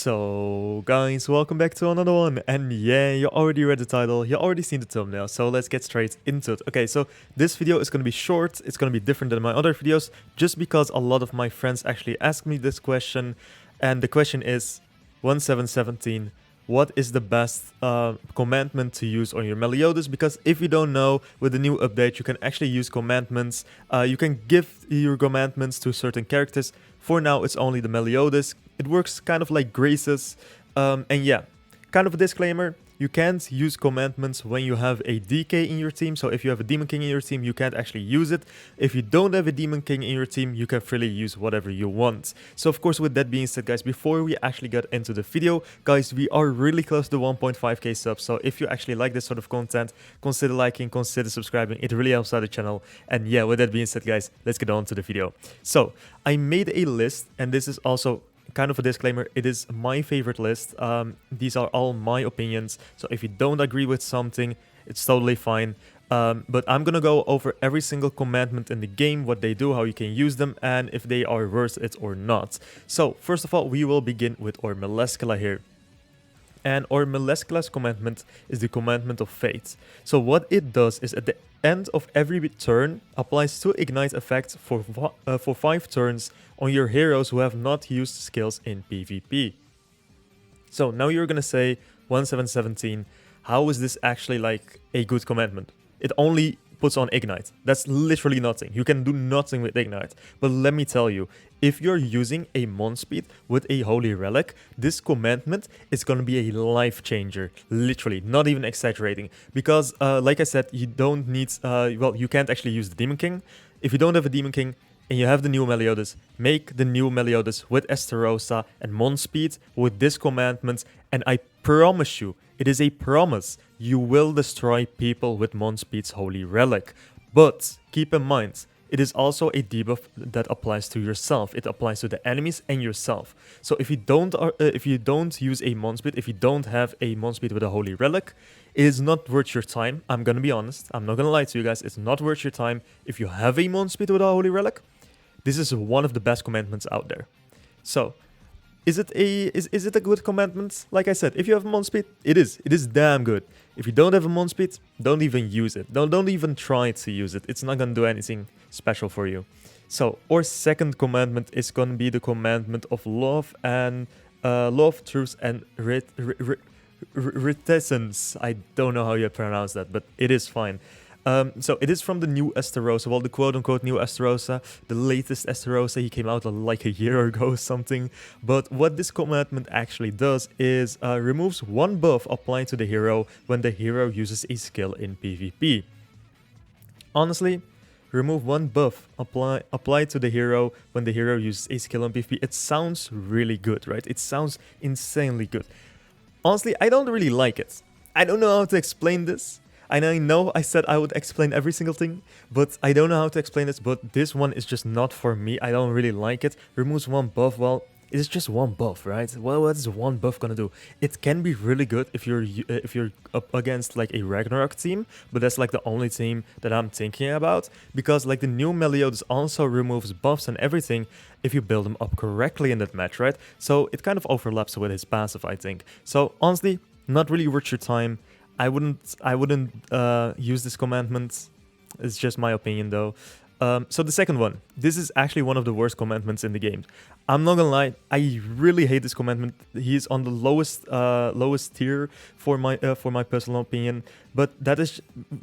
So guys, welcome back to another one, and yeah, you already read the title, you already seen the thumbnail, so let's get straight into it. Okay, so this video is going to be short, it's going to be different than my other videos, just because a lot of my friends actually asked me this question, and the question is 1717, what is the best commandment to use on your Meliodas? Because if you don't know, with the new update, you can actually use commandments, you can give your commandments to certain characters. For now, it's only the Meliodas. It works kind of like graces. And yeah, kind of a disclaimer. You can't use commandments when you have a DK in your team. So if you have a Demon King in your team, you can't actually use it. If you don't have a Demon King in your team, you can freely use whatever you want. So of course, with that being said, guys, before we actually get into the video, guys, we are really close to 1.5k subs. So if you actually like this sort of content, consider liking, consider subscribing. It really helps out the channel. And yeah, with that being said, guys, let's get on to the video. So I made a list, and this is also kind of a disclaimer, it is my favorite list. These are all my opinions, so if you don't agree with something, it's totally fine. But I'm gonna go over every single commandment in the game, what they do, how you can use them, and if they are worth it or not. So first of all, we will begin with our Melescula here. And our Melescula's commandment is the Commandment of Faith. So what it does is at the end of every turn, applies 2 ignite effects for 5 turns on your heroes who have not used skills in PvP. So now you're gonna say 1717, how is this actually like a good commandment? It only puts on ignite. That's literally nothing. You can do nothing with ignite. But let me tell you, if you're using a Monspeet with a holy relic, this commandment is going to be a life changer. Literally, not even exaggerating. Because like I said, you don't need, well, you can't actually use the Demon King. If you don't have a Demon King and you have the new Meliodas, make the new Meliodas with Estarossa and Monspeet with this commandment, and I promise you, it is a promise, you will destroy people with Monspeet's holy relic. But keep in mind, it is also a debuff that applies to yourself. It applies to the enemies and yourself. So if you don't use a Monspeet, if you don't have a Monspeet with a holy relic, it is not worth your time. I'm gonna be honest. I'm not gonna lie to you guys. It's not worth your time. If you have a Monspeet with a holy relic, this is one of the best commandments out there. So is it a good commandment? Like I said, if you have a Monspeet, it is. It is damn good. If you don't have a Monspeet, don't even use it. Don't even try to use it. It's not gonna do anything special for you. So our second commandment is gonna be the Commandment of Love and Love, Truth, and Reticence. I don't know how you pronounce that, but it is fine. So it is from the new Estarossa, well, the quote-unquote new Estarossa, the latest Estarossa. He came out like a year ago or something. But what this commandment actually does is removes 1 buff applied to the hero when the hero uses a skill in PvP. Honestly, remove 1 buff applied to the hero when the hero uses a skill in PvP. It sounds really good, right? It sounds insanely good. Honestly, I don't really like it. I don't know how to explain this. And I know I said I would explain every single thing, but I don't know how to explain this, but this one is just not for me. I don't really like it. Removes 1 buff, well, it's just 1 buff, right? Well, what is 1 buff gonna do? It can be really good if you're up against like a Ragnarok team, but that's like the only team that I'm thinking about, because like the new Meliodas also removes buffs and everything if you build them up correctly in that match, right? So it kind of overlaps with his passive, I think. So honestly, not really worth your time. I wouldn't use this commandment. It's just my opinion though. So the second one, this is actually one of the worst commandments in the game. I'm not gonna lie, I really hate this commandment. He's on the lowest tier for my personal opinion, but that is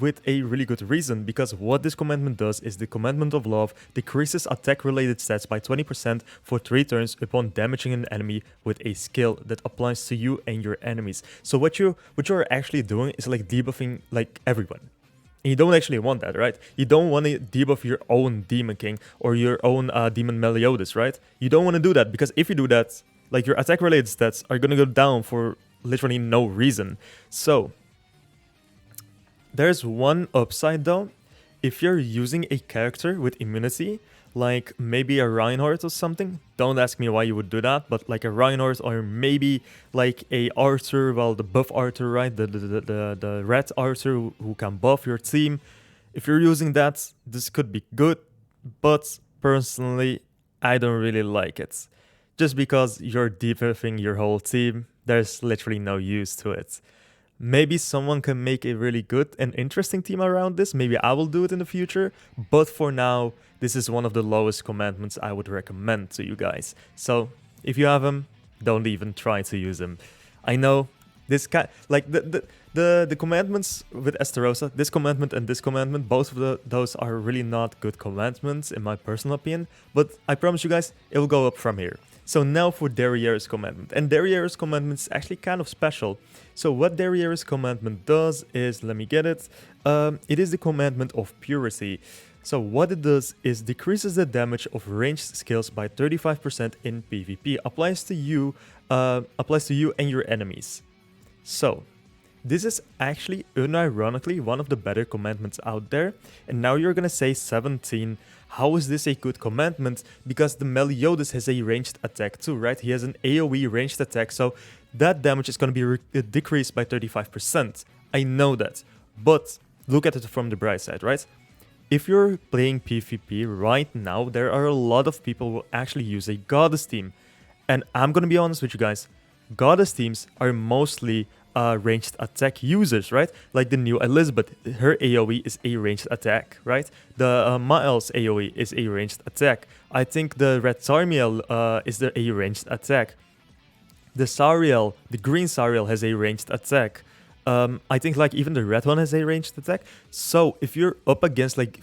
with a really good reason, because what this commandment does is the Commandment of Love decreases attack related stats by 20% for 3 turns upon damaging an enemy with a skill that applies to you and your enemies. So what you're actually doing is like debuffing like everyone. You don't actually want that, right? You don't want to debuff your own Demon King or your own Demon Meliodas, right? You don't want to do that, because if you do that, like your attack-related stats are going to go down for literally no reason. So there's one upside though. If you're using a character with immunity, like maybe a Reinhardt or something, don't ask me why you would do that, but like a Reinhardt or maybe like a Arthur, well, the buff Arthur, right? The red Arthur who can buff your team. If you're using that, this could be good, but personally, I don't really like it. just because you're debuffing your whole team, there's literally no use to it. Maybe someone can make a really good and interesting team around this. Maybe I will do it in the future. But for now, this is one of the lowest commandments I would recommend to you guys. So if you have them, don't even try to use them. I know this like the commandments with Estarossa, this commandment and this commandment, both of those are really not good commandments in my personal opinion. But I promise you guys, it will go up from here. So now for Derriere's commandment. And Derriere's commandment is actually kind of special. So what Derriere's commandment does is, let me get it. It is the Commandment of Purity. So what it does is decreases the damage of ranged skills by 35% in PvP. Applies to you and your enemies. So this is actually unironically one of the better commandments out there. And now you're gonna say 17. How is this a good commandment? Because the Meliodas has a ranged attack too, right? He has an AoE ranged attack, so that damage is going to be decreased by 35%. I know that, but look at it from the bright side, right? If you're playing PvP right now, there are a lot of people who actually use a Goddess team. And I'm going to be honest with you guys, Goddess teams are mostly ranged attack users, right? Like the new Elizabeth, her AoE is a ranged attack, right? The Miles AoE is a ranged attack. I think the Red Sarmiel is a ranged attack. The Sariel, the green Sariel has a ranged attack. I think like even the red one has a ranged attack. So if you're up against like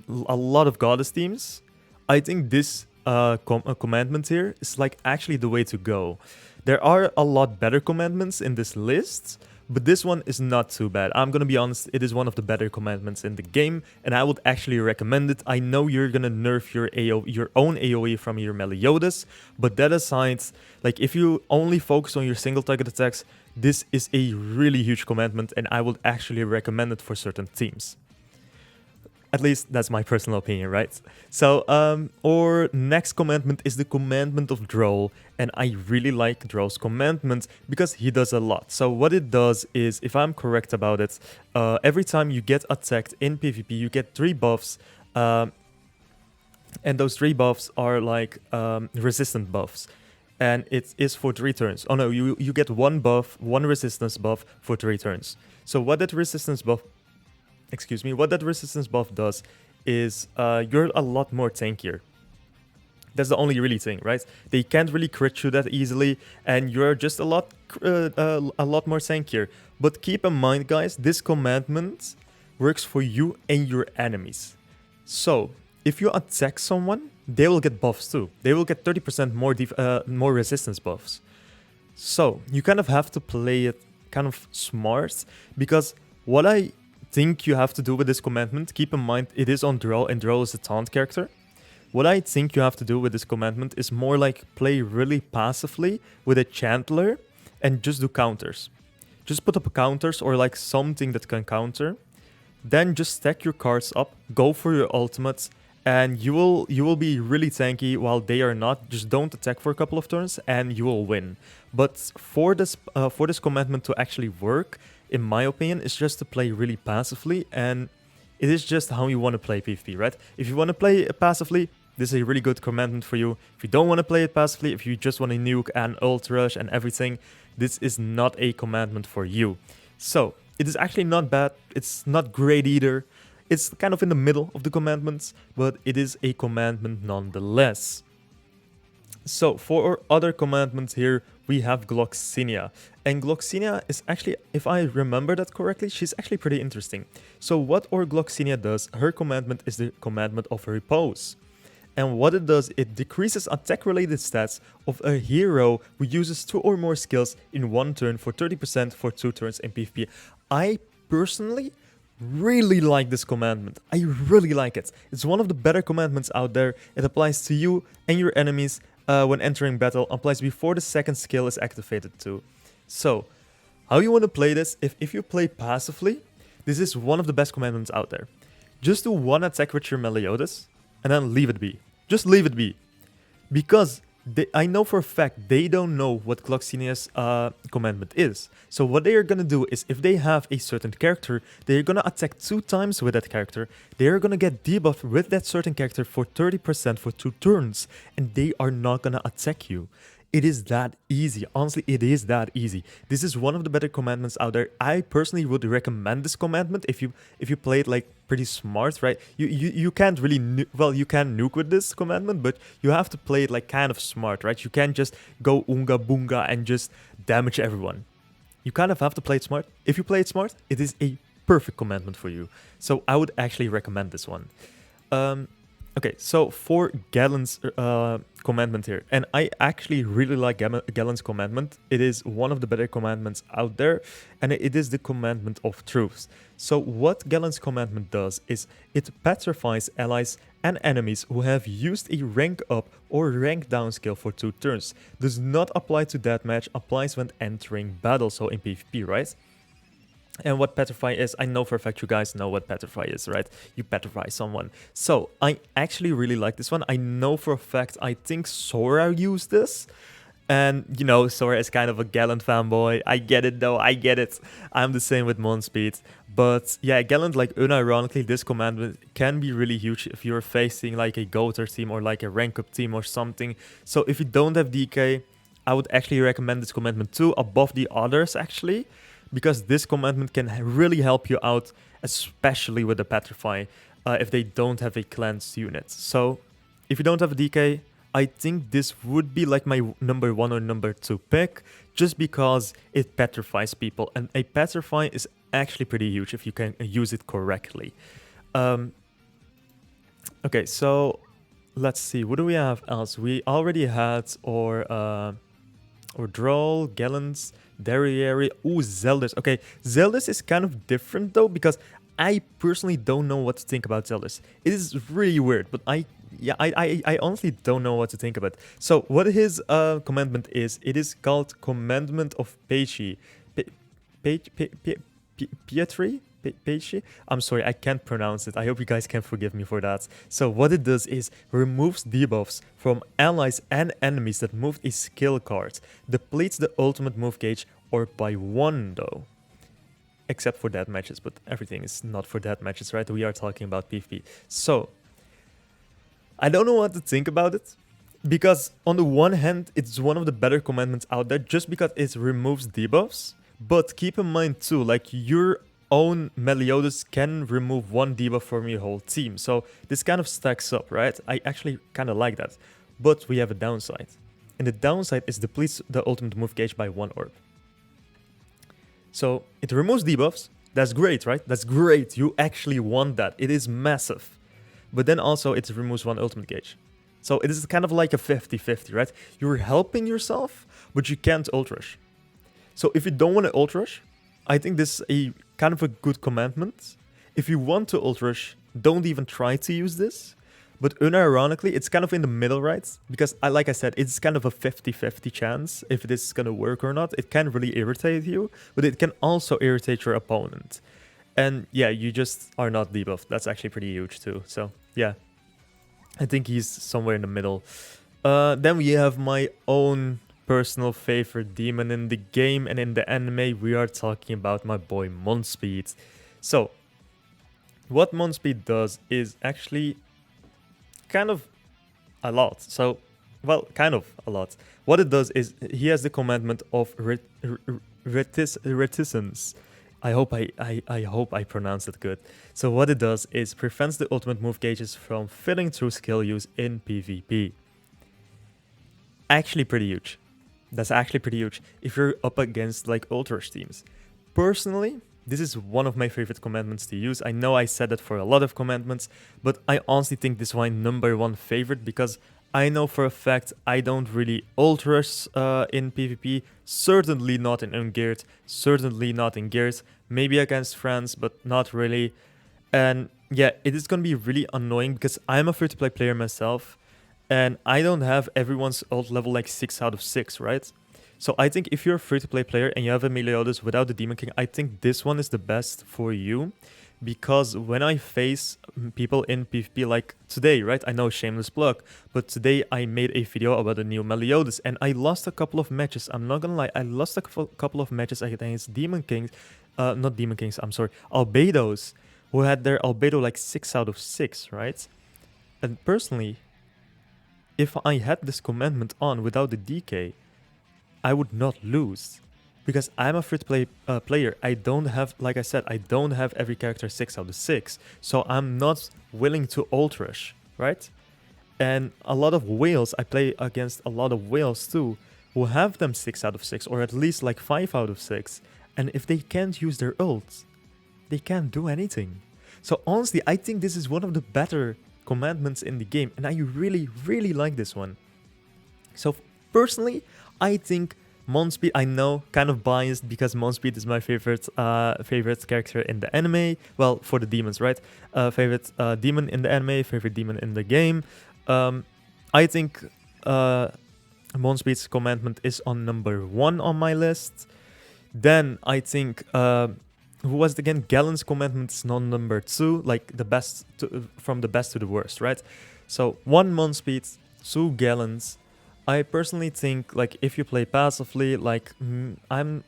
a lot of Goddess teams, I think this commandment here is like actually the way to go. There are a lot better commandments in this list, but this one is not too bad. I'm gonna be honest, it is one of the better commandments in the game, and I would actually recommend it. I know you're gonna nerf your own AoE from your Meliodas, but that aside, like if you only focus on your single target attacks, this is a really huge commandment, and I would actually recommend it for certain teams. At least that's my personal opinion, right? So, our next commandment is the Commandment of Droll, and I really like Droll's commandment because he does a lot. So what it does is, if I'm correct about it, every time you get attacked in PvP, you get 3 buffs, and those 3 buffs are like resistant buffs. And it is for 3 turns. Oh no, you get 1 buff, 1 resistance buff for 3 turns. So what that resistance buff does is you're a lot more tankier. That's the only really thing, right? They can't really crit you that easily, and you're just a lot more tankier. But keep in mind, guys, this commandment works for you and your enemies. So if you attack someone, they will get buffs too. They will get 30% more resistance buffs. So you kind of have to play it kind of smart, because what I think you have to do with this commandment, keep in mind it is on Droll, and Droll is a taunt character. What I think you have to do with this commandment is more like play really passively with a Chandler and just do counters. Just put up counters or like something that can counter. Then just stack your cards up, go for your ultimates, and you will be really tanky while they are not. Just don't attack for a couple of turns and you will win. But for this commandment to actually work, in my opinion, is just to play really passively, and it is just how you want to play PvP, right? If you want to play it passively, this is a really good commandment for you. If you don't want to play it passively, if you just want to nuke and ult rush and everything, this is not a commandment for you. So it is actually not bad. It's not great either. It's kind of in the middle of the commandments, but it is a commandment nonetheless. So for our other commandments here, we have Gloxinia. And Gloxinia is actually, if I remember that correctly, she's actually pretty interesting. So what our Gloxinia does, her commandment is the Commandment of Repose. And what it does, it decreases attack-related stats of a hero who uses 2 or more skills in 1 turn for 30% for 2 turns in PvP. I personally really like this commandment. I really like it. It's one of the better commandments out there. It applies to you and your enemies when entering battle, applies before the second skill is activated too. So, how you want to play this? If you play passively, this is one of the best commandments out there. Just do 1 attack with your Meliodas, and then leave it be. Just leave it be. Because I know for a fact they don't know what Gloxinia's commandment is. So what they are gonna do is, if they have a certain character, they're gonna attack 2 times with that character. They're gonna get debuffed with that certain character for 30% for 2 turns, and they are not gonna attack you. It is that easy. Honestly, it is that easy. This is one of the better commandments out there. I personally would recommend this commandment if you play it like pretty smart, right? You can't really you can nuke with this commandment, but you have to play it like kind of smart, right? You can't just go unga boonga and just damage everyone. You kind of have to play it smart. If you play it smart, it is a perfect commandment for you. So I would actually recommend this one. Okay, so for Galen's commandment here, and I actually really like Galen's commandment. It is one of the better commandments out there, and it is the Commandment of Truth. So what Galen's commandment does is it petrifies allies and enemies who have used a rank up or rank down skill for 2 turns. Does not apply to deathmatch, applies when entering battle, so in PvP, right? And what petrify is, I know for a fact you guys know what petrify is, right? You petrify someone. So I actually really like this one. I know for a fact, I think Sora used this. And, you know, Sora is kind of a Gallant fanboy. I get it though, I get it. I'm the same with Monspeet. But yeah, Gallant, like unironically, this commandment can be really huge if you're facing like a Goater team or like a rank up team or something. So if you don't have DK, I would actually recommend this commandment too, above the others actually. Because this commandment can really help you out, especially with the Petrify, if they don't have a cleansed unit. So, if you don't have a DK, I think this would be like my number 1 or number 2 pick, just because it petrifies people, and a Petrify is actually pretty huge if you can use it correctly. Okay, so let's see, what do we have else? We already had our Droll, Gallants, Derriere, Zeldris. Okay, Zeldris is kind of different though, because I personally don't know what to think about Zeldris. It is really weird, but I honestly don't know what to think about. So what his commandment is, it is called Commandment of Purity. Peishi? I'm sorry, I can't pronounce it. I hope you guys can forgive me for that. So what it does is removes debuffs from allies and enemies that moved a skill card, depletes the ultimate move gauge, or by 1 though. Except for death matches, but everything is not for death matches, right? We are talking about PvP. So I don't know what to think about it, because on the one hand, it's one of the better commandments out there just because it removes debuffs. But keep in mind too, like your own Meliodas can remove 1 debuff from your whole team. So this kind of stacks up, right? I actually kind of like that. But we have a downside. And the downside is depletes the ultimate move gauge by 1 orb. So it removes debuffs. That's great, right? That's great. You actually want that. It is massive. But then also it removes 1 ultimate gauge. So it is kind of like a 50-50, right? You're helping yourself, but you can't ult rush. So if you don't want to ult rush, I think this is a kind of a good commandment. If you want to ult rush, don't even try to use this. But unironically, it's kind of in the middle, right? Because like I said, it's kind of a 50-50 chance if this is going to work or not. It can really irritate you, but it can also irritate your opponent. And yeah, you just are not debuffed. That's actually pretty huge too. So yeah, I think he's somewhere in the middle. Then we have my own personal favorite demon in the game and in the anime. We are talking about my boy Monspeet. So what Monspeet does is actually kind of a lot. So, well, kind of a lot. What it does is he has the commandment of reticence. I hope I pronounced it good. So what it does is prevents the ultimate move gauges from filling through skill use in PvP. Actually pretty huge. That's actually pretty huge if you're up against like ultra teams. Personally, this is one of my favorite commandments to use. I know I said that for a lot of commandments, but I honestly think this is my number 1 favorite because I know for a fact I don't really ultras in PvP, certainly not in ungeared, certainly not in geared, maybe against friends, but not really. And yeah, it is going to be really annoying because I'm a free-to-play player myself, and I don't have everyone's ult level like 6 out of 6, right? So I think if you're a free-to-play player and you have a Meliodas without the Demon King, I think this one is the best for you. because when I face people in PvP like today, right? I know shameless plug, but today I made a video about the new Meliodas and I lost a couple of matches. I'm not gonna lie, I lost a couple of matches against Demon Kings, not Demon Kings, I'm sorry, Albedos, who had their Albedo like 6 out of 6, right? And personally, if I had this commandment on without the DK, I would not lose. Because I'm a free-to-play player. I don't have, like I said, I don't have every character 6 out of 6. So I'm not willing to ult rush, right? And a lot of whales, I play against a lot of whales too, who have them 6 out of 6, or at least like 5 out of 6. And if they can't use their ults, they can't do anything. So honestly, I think this is one of the better commandments in the game. And I really, really like this one. So personally, I think Monspeet, I know, kind of biased because Monspeet is my favorite character in the anime. Well, for the demons, right? Favorite demon in the anime, favorite demon in the game. I think Monspeet's commandment is on number 1 on my list. Then I think, who was it again? Gallon's commandment is on number 2, like the best, from the best to the worst, right? So 1 Monspeet, 2 Gallons. I personally think, like, if you play passively, like, I'm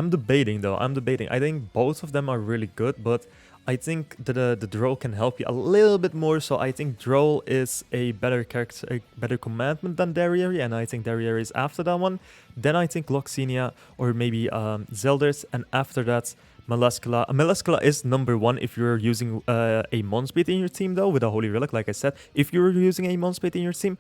debating though. I'm debating. I think both of them are really good, but I think the Droll can help you a little bit more. So I think Droll is a better character, a better commandment than Darieri, and I think Darieri is after that one. Then I think Loxenia or maybe Zeldris, and after that Melascula. Melascula is number 1 if you're using a Monspeet in your team though, with a Holy Relic. Like I said, if you're using a Monspeet in your team,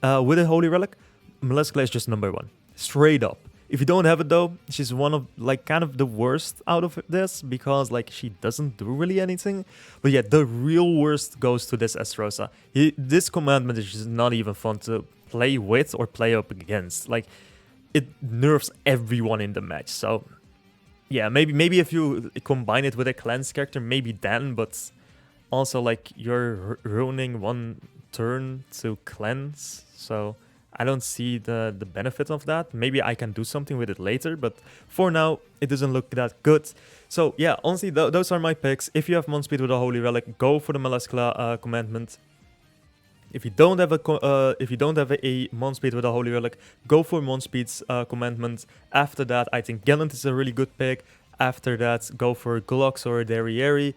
with a Holy Relic, Melascula is just number 1. Straight up. If you don't have it though, she's one of, like, kind of the worst out of this, because, like, she doesn't do really anything. But yeah, the real worst goes to this Estarossa. This commandment is just not even fun to play with or play up against. Like, it nerfs everyone in the match. So yeah, maybe if you combine it with a cleanse character, maybe then, but also, like, you're ruining one turn to cleanse, so I don't see the benefit of that. Maybe I can do something with it later, but for now it doesn't look that good. So yeah, honestly, those are my picks. If you have Monspeet with a Holy Relic, go for the Melascula commandment. If you don't have a Monspeet with a Holy Relic, go for Monspeet's commandment. After that, I think Gallant is a really good pick. After that, go for Glox or Darieri.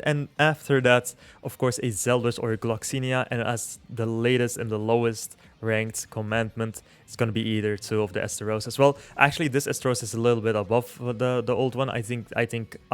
And after that, of course, a Zeldris or a Gloxinia. And as the latest and the lowest ranked commandment, it's going to be either 2 of the Estarossa as well. Actually, this Estarossa is a little bit above the old one. I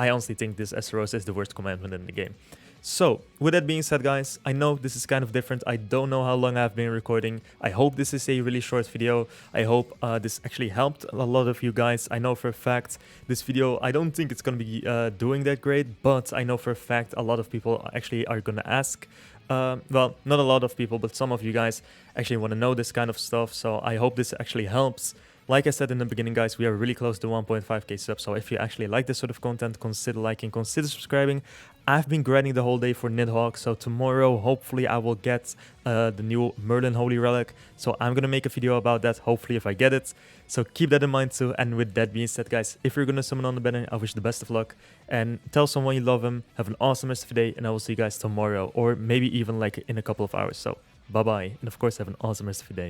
honestly think this Estarossa is the worst commandment in the game. So, with that being said, guys, I know this is kind of different. I don't know how long I've been recording. I hope this is a really short video. I hope this actually helped a lot of you guys. I know for a fact this video, I don't think it's going to be doing that great, but I know for a fact a lot of people actually are going to ask. Well, not a lot of people, but some of you guys actually want to know this kind of stuff. So I hope this actually helps. Like I said in the beginning, guys, we are really close to 1.5k subs, so if you actually like this sort of content, consider liking, consider subscribing. I've been grinding the whole day for Nidhogg, so tomorrow, hopefully, I will get the new Merlin Holy Relic, so I'm gonna make a video about that, hopefully, if I get it. So keep that in mind too, and with that being said, guys, if you're gonna summon on the banner, I wish the best of luck, and tell someone you love him, have an awesome rest of the day, and I will see you guys tomorrow, or maybe even like in a couple of hours, so bye-bye, and of course, have an awesome rest of your day.